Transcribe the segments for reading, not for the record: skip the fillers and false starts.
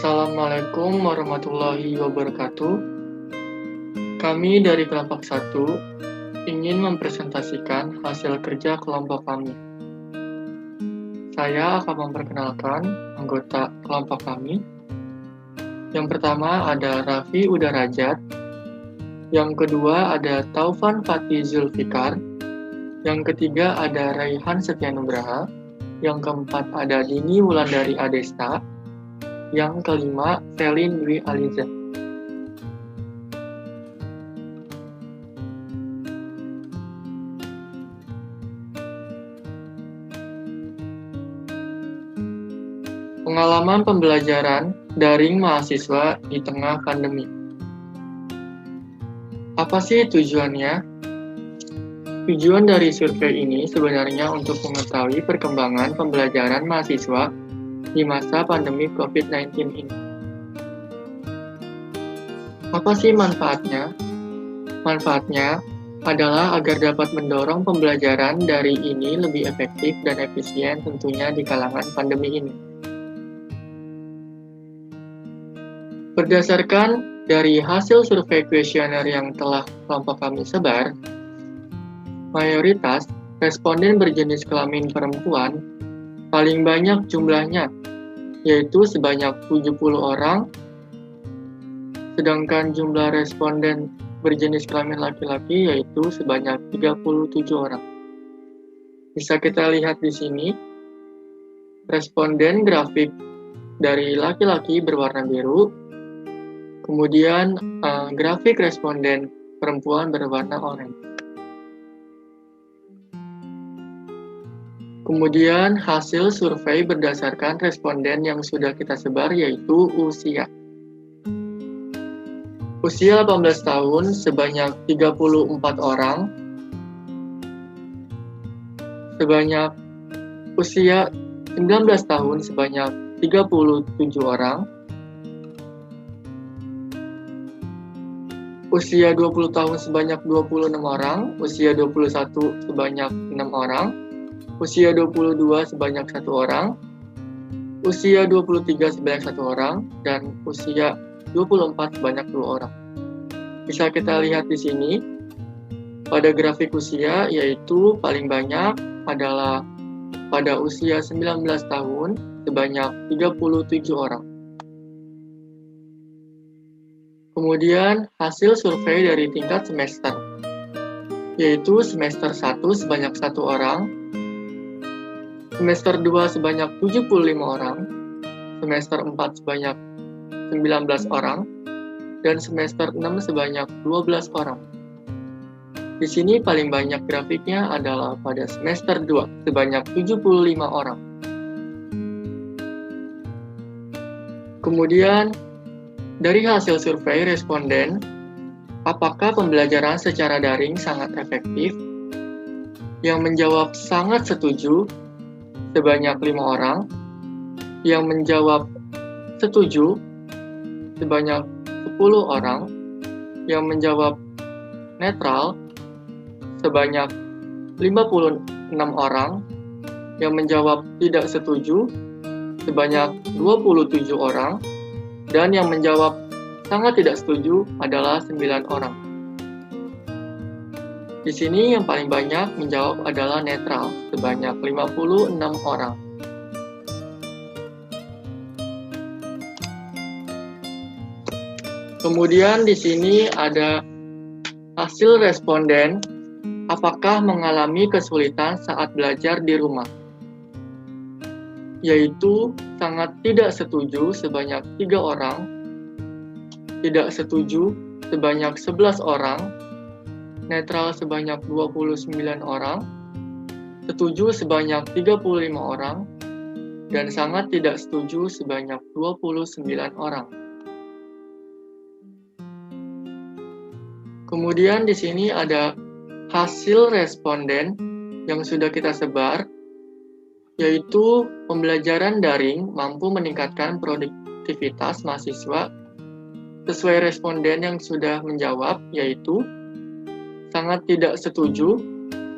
Assalamualaikum warahmatullahi wabarakatuh. Kami dari kelompok 1 ingin mempresentasikan hasil kerja kelompok kami. Saya akan memperkenalkan anggota kelompok kami. Yang pertama ada Raffi Udarajat. Yang kedua ada Taufan Fatih Zulfikar. Yang ketiga ada Raihan Setyanugraha. Yang keempat ada Dini Wulandari Adesta. Yang kelima, Selin Dwi Aliza. Pengalaman pembelajaran daring mahasiswa di tengah pandemi. Apa sih tujuannya? Tujuan dari survei ini sebenarnya untuk mengetahui perkembangan pembelajaran mahasiswa di masa pandemi COVID-19 ini. Apa sih manfaatnya? Manfaatnya adalah agar dapat mendorong pembelajaran dari ini lebih efektif dan efisien tentunya di kalangan pandemi ini. Berdasarkan dari hasil survei kuesioner yang telah kelompok kami sebar, mayoritas responden berjenis kelamin perempuan paling banyak jumlahnya, yaitu sebanyak 70 orang, sedangkan jumlah responden berjenis kelamin laki-laki yaitu sebanyak 37 orang. Bisa kita lihat di sini, responden grafik dari laki-laki berwarna biru, kemudian grafik responden perempuan berwarna oranye. Kemudian hasil survei berdasarkan responden yang sudah kita sebar yaitu usia. Usia 18 tahun sebanyak 34 orang. Sebanyak usia 19 tahun sebanyak 37 orang. Usia 20 tahun sebanyak 26 orang. Usia 21 sebanyak 6 orang. Usia 22 sebanyak 1 orang, usia 23 sebanyak 1 orang, dan usia 24 sebanyak 2 orang. Bisa kita lihat di sini, pada grafik usia yaitu paling banyak adalah pada usia 19 tahun sebanyak 37 orang. Kemudian hasil survei dari tingkat semester, yaitu semester 1 sebanyak 1 orang, semester 2 sebanyak 75 orang, semester 4 sebanyak 19 orang, dan semester 6 sebanyak 12 orang. Di sini paling banyak grafiknya adalah pada semester 2 sebanyak 75 orang. Kemudian, dari hasil survei responden, apakah pembelajaran secara daring sangat efektif? Yang menjawab sangat setuju sebanyak 5 orang, yang menjawab setuju sebanyak 10 orang, yang menjawab netral sebanyak 56 orang, yang menjawab tidak setuju sebanyak 27 orang, dan yang menjawab sangat tidak setuju adalah 9 orang. Di sini yang paling banyak menjawab adalah netral, sebanyak 56 orang. Kemudian di sini ada hasil responden, apakah mengalami kesulitan saat belajar di rumah? Yaitu sangat tidak setuju sebanyak 3 orang, tidak setuju sebanyak 11 orang, netral sebanyak 29 orang, setuju sebanyak 35 orang, dan sangat tidak setuju sebanyak 29 orang. Kemudian di sini ada hasil responden yang sudah kita sebar, yaitu pembelajaran daring mampu meningkatkan produktivitas mahasiswa sesuai responden yang sudah menjawab, yaitu sangat tidak setuju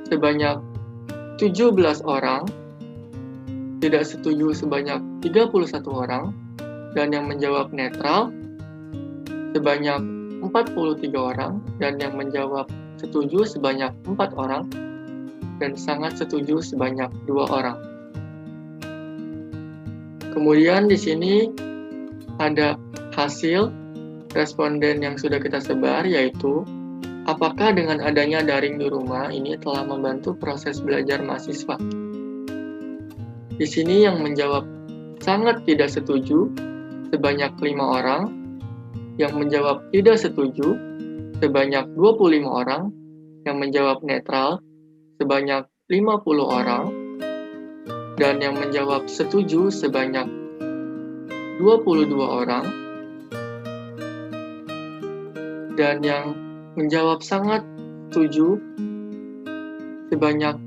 sebanyak 17 orang, tidak setuju sebanyak 31 orang, dan yang menjawab netral sebanyak 43 orang, dan yang menjawab setuju sebanyak 4 orang, dan sangat setuju sebanyak 2 orang. Kemudian di sini ada hasil responden yang sudah kita sebar, yaitu apakah dengan adanya daring di rumah ini telah membantu proses belajar mahasiswa? Di sini yang menjawab sangat tidak setuju sebanyak 5 orang, yang menjawab tidak setuju sebanyak 25 orang, yang menjawab netral sebanyak 50 orang, dan yang menjawab setuju sebanyak 22 orang, dan yang menjawab sangat setuju sebanyak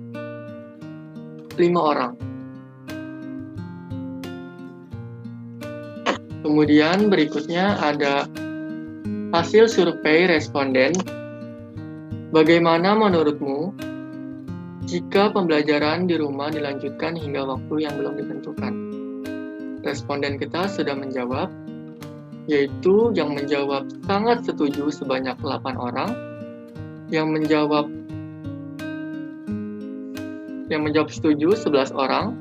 5 orang. Kemudian berikutnya ada hasil survei responden. Bagaimana menurutmu jika pembelajaran di rumah dilanjutkan hingga waktu yang belum ditentukan? Responden kita sudah menjawab, yaitu yang menjawab sangat setuju sebanyak 8 orang, yang menjawab setuju 11 orang,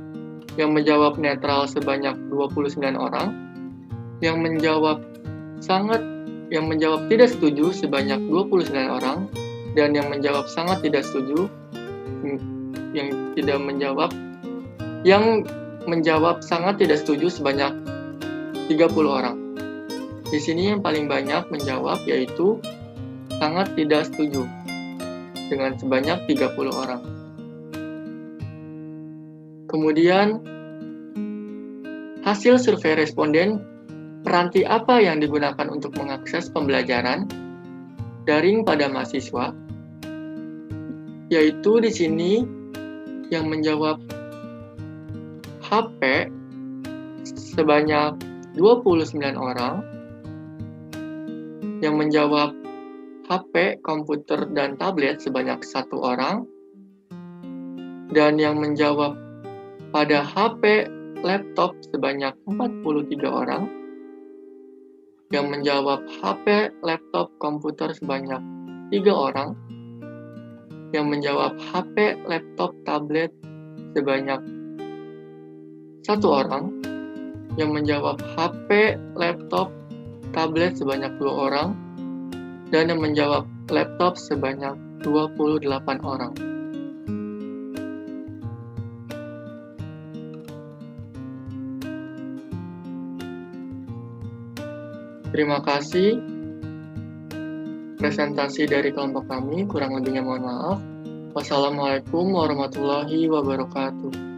yang menjawab netral sebanyak 29 orang, yang menjawab tidak setuju sebanyak 29 orang, dan yang menjawab sangat tidak setuju yang menjawab sangat tidak setuju sebanyak 30 orang. Di sini yang paling banyak menjawab yaitu sangat tidak setuju dengan sebanyak 30 orang. Kemudian hasil survei responden, peranti apa yang digunakan untuk mengakses pembelajaran daring pada mahasiswa? Yaitu di sini yang menjawab HP sebanyak 29 orang, yang menjawab HP, komputer, dan tablet sebanyak 1 orang, dan yang menjawab pada HP, laptop sebanyak 43 orang, yang menjawab HP, laptop, komputer sebanyak 3 orang, yang menjawab HP, laptop, tablet sebanyak 1 orang, yang menjawab HP, laptop, tablet sebanyak 2 orang, dan yang menjawab laptop sebanyak 28 orang. Terima kasih. Presentasi dari kelompok kami, kurang lebihnya mohon maaf. Wassalamualaikum warahmatullahi wabarakatuh.